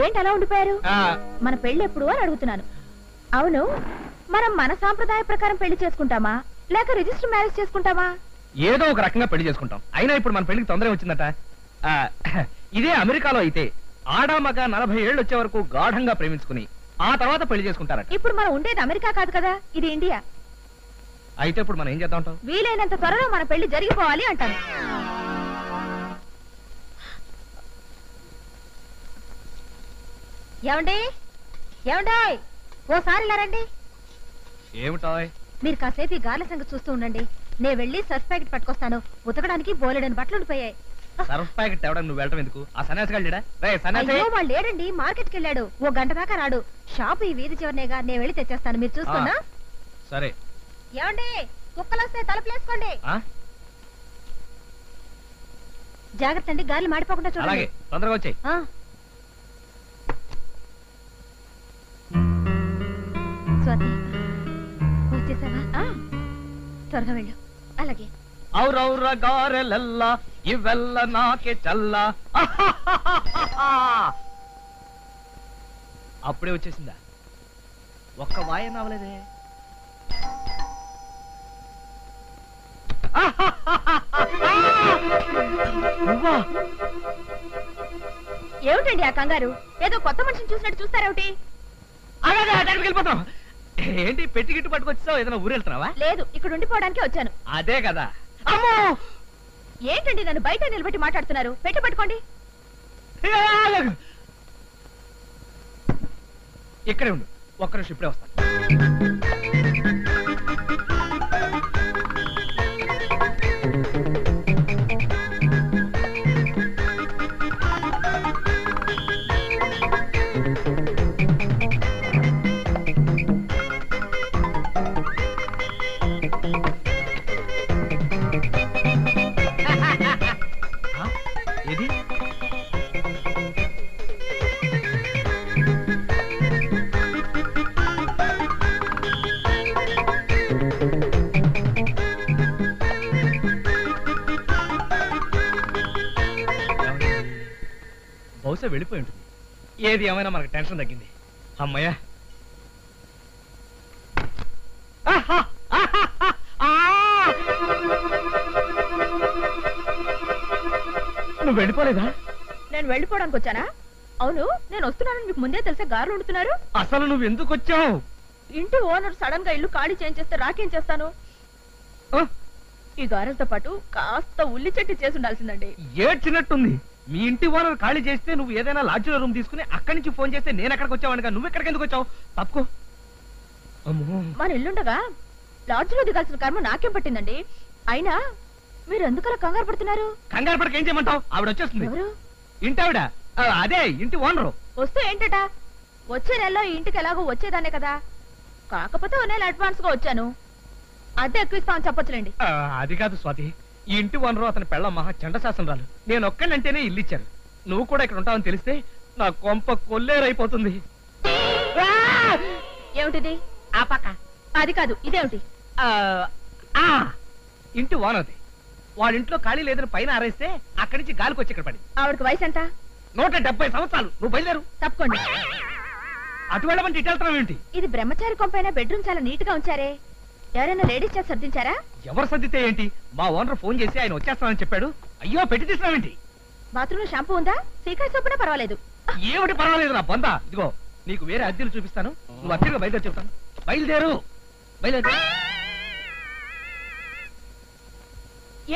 ఏంటి అలా ఉండిపోయారు? మన పెళ్లి ఎప్పుడు అని అడుగుతున్నాను. అవును, మనం మన సాంప్రదాయ ప్రకారం పెళ్లి చేసుకుంటామా లేక రిజిస్టర్ మ్యారేజ్ చేసుకుంటామా? ఏదో ఒక రకంగా పెళ్లి చేసుకుంటాం. అయినా ఇప్పుడు మన పెళ్లికి తొందర వచ్చిందట. ఇదే అమెరికాలో అయితే ఆడామగ 40 ఏళ్ళు వచ్చే వరకు గాఢంగా ప్రేమించుకుని ఆ తర్వాత పెళ్లి చేసుకుంటారట. ఇప్పుడు మనం ఉండేది అమెరికా కాదు కదా, ఇది ఇండియా. అయితే ఇప్పుడు మనం ఏం చేద్దాం అంటావు? వీలైనంత త్వరలో మన పెళ్లి జరిగిపోవాలి అంటాను. ఏమండి ఏమండి, ఓసారి రండి. ఏమిటో? మీరు కాసేపు ఈ గార్ల సంగతి చూస్తూ ఉండండి. నేను వెళ్ళి సర్ఫ్ ప్యాకెట్ పట్టుకొస్తాను. ఉతకడానికి బోలెడని బట్టలు ఉండిపోయాయి. సర్ఫ్ ప్యాకెట్ తేవడం నువ్వు వెళ్ళటం ఎందుకు? ఆ సన్యాసి గారు లేడా? వాళ్ళు లేడండి, మార్కెట్ కి వెళ్ళాడు. ఓ గంట దాకా రాడు. షాపు ఈ వీధి చివరినేగా, నేను వెళ్ళి తెచ్చేస్తాను. మీరు చూస్తున్నా. సరే. ఏమండి, కుక్కలు వస్తే తలుపులేసుకోండి. జాగ్రత్త అండి, గాలి మాడిపోకుండా చూడండి. తొందరగా వచ్చాయి. స్వాతి, వచ్చేసావా? త్వరగా వెళ్ళు. అలాగే. ఔరౌర గారెలెల్ల ఇవెల్ల నాకే చల్ల. అప్పుడే వచ్చేసిందా? ఒక్క వాయన అవలేదే. ఏమిటండి ఆ కంగారు? ఏదో కొత్త మనిషిని చూసినట్టు చూస్తారేమిటి? వెళ్ళిపోతాం. ఏంటి పెట్టి గిట్టు పట్టుకొచ్చావు? ఏదైనా ఊరు వెళ్తున్నావా? లేదు, ఇక్కడ ఉండిపోవడానికి వచ్చాను. అదే కదా. ఏంటండి నన్ను బయట నిలబెట్టి మాట్లాడుతున్నారు? పెట్టి పట్టుకోండి. ఇక్కడే ఉండు, ఒక్క నిమిషం ఇప్పుడే వస్తాను. ఏది? బహుశా వెళ్ళిపోయి ఉంటుంది. ఏది ఏమైనా మనకు టెన్షన్ తగ్గింది. అమ్మయ్యా. నువ్వు వెళ్ళిపోలేదా? నేను వెళ్ళిపోవడానికి వచ్చానా? అవును, నేను వస్తున్నానని మీకు ముందే తెలిసే గారులు ఉంటున్నారు. అసలు నువ్వు ఎందుకు వచ్చావు? ఇంటి ఓనర్ సడన్ గా ఇల్లు ఖాళీ చేస్తే రాకేం చేస్తాను? ఈ గారెలతో పాటు కాస్త ఉల్లి చెట్టు చేసి ఉండాల్సిందండి. ఏడ్చినట్టుంది. మీ ఇంటి ఓనర్ ఖాళీ చేస్తే నువ్వు ఏదైనా లాడ్జిలో రూమ్ తీసుకుని అక్కడి నుంచి ఫోన్ చేస్తే నేను ఎక్కడికి వచ్చావనుగా, నువ్వు ఎక్కడికి ఎందుకు వచ్చావు? తప్పుకో. మన ఇల్లుండగా లాడ్జిలో దిగాల్సిన కర్మ నాకేం పట్టిందండి? అయినా మీరు ఎందుకలా కంగారు పడుతున్నారు? కంగారు పడక ఏం చేయమంటావు? ఆవిడ వచ్చేస్తుంది. ఎవరు? ఇంటావిడ. అదే ఇంటి ఓనరు. వస్తే ఏంటట? వచ్చే నెలలో ఈ ఇంటికి ఎలాగో వచ్చేదానే కదా. కాకపోతే ఓ నెల అడ్వాన్స్ గా వచ్చాను. అద్దె ఎక్కువ ఇస్తామని చెప్పొచ్చులేండి. అది కాదు స్వాతి, ఈ ఇంటి ఓనరు అతని పెళ్ళ మహా చండశాసనరాలు. నేను ఒక్కనంటేనే ఇల్లు ఇచ్చారు. నువ్వు కూడా ఇక్కడ ఉంటావని తెలిస్తే నా కొంప కొల్లేరైపోతుంది. ఏమిటిది? ఆ పక్క అది కాదు, ఇదేమిటి? ఇంటి ఓనర్ది. వాళ్ళ ఇంట్లో ఖాళీ లేదని పైన ఆరేస్తే అక్కడి నుంచి గాలికి వచ్చి ఇక్కడ పడి. ఆవిడకి వయసు ఎంత? 170 సంవత్సరాలు. నువ్వు బయలుదేరు. తప్పకోండి. అటు వెళ్ళమంటే ఇటు వెళ్తున్నావు ఏంటి? ఇది బ్రహ్మచారి కొంపైన బెడ్రూమ్ చాలా నీట్ గా ఉంచారే. ఎవరైనా లేడీస్ చేసి సర్దించారా? ఎవరు సర్దితే ఏంటి? మా ఓనర్ ఫోన్ చేసి ఆయన వచ్చేస్తానని చెప్పాడు. అయ్యో, పెట్టి తీసినావేంటి? బాత్రూమ్ షాంపూ ఉందా? సీక్రెట్ సోపునా పర్వాలేదు. ఏమిటి పర్వాలేదు నా బందా. ఇదిగో నీకు వేరే అద్దెలు చూపిస్తాను. నువ్వు అద్దెగా బయలుదేరి చెప్తాను. బయలుదేరు. బయలుదేరు.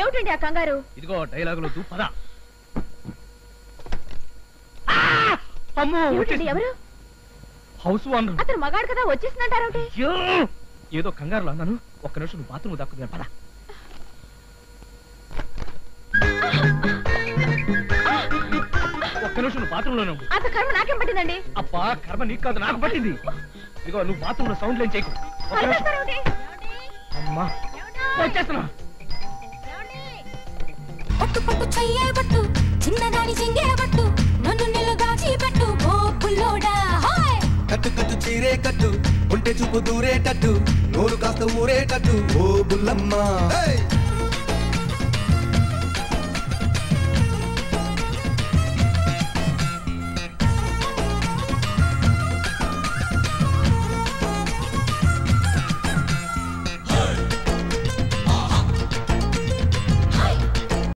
ఏమిటండి ఆ కంగారు? ఇదిగో డైలాగులు పదా. అమ్మో, ఎవరు? House owner. అతను మగాడు కదా, వచ్చేసిందంటారేమిటి? ఏదో కంగారులో అన్నాను. ఒక్క నిమిషం నువ్వు బాత్రూమ్ దక్కుతుంది. పద. ఒక్క నిమిషం నువ్వు బాత్రూమ్ లోనే. అంత కర్మ నాకేం పట్టిందండి? అబ్బా, కర్మ నీకు కాదు, నాకు పట్టింది. ఇదిగో నువ్వు బాత్రూమ్ లో సౌండ్ లేని చేయకు. అమ్మా, వచ్చేస్తున్నా. పట్టు చెయ్యబట్టు చిన్నదాని చెంగేబట్టు నన్ను నిలగాచి పెట్టు ఓ పుల్లోడా. కట్టు కట్టు చీరే కట్టు ఉంటే చూపు దూరేటట్టు నోరు కాస్త ఊరేటట్టు ఓ బుల్లమ్మ.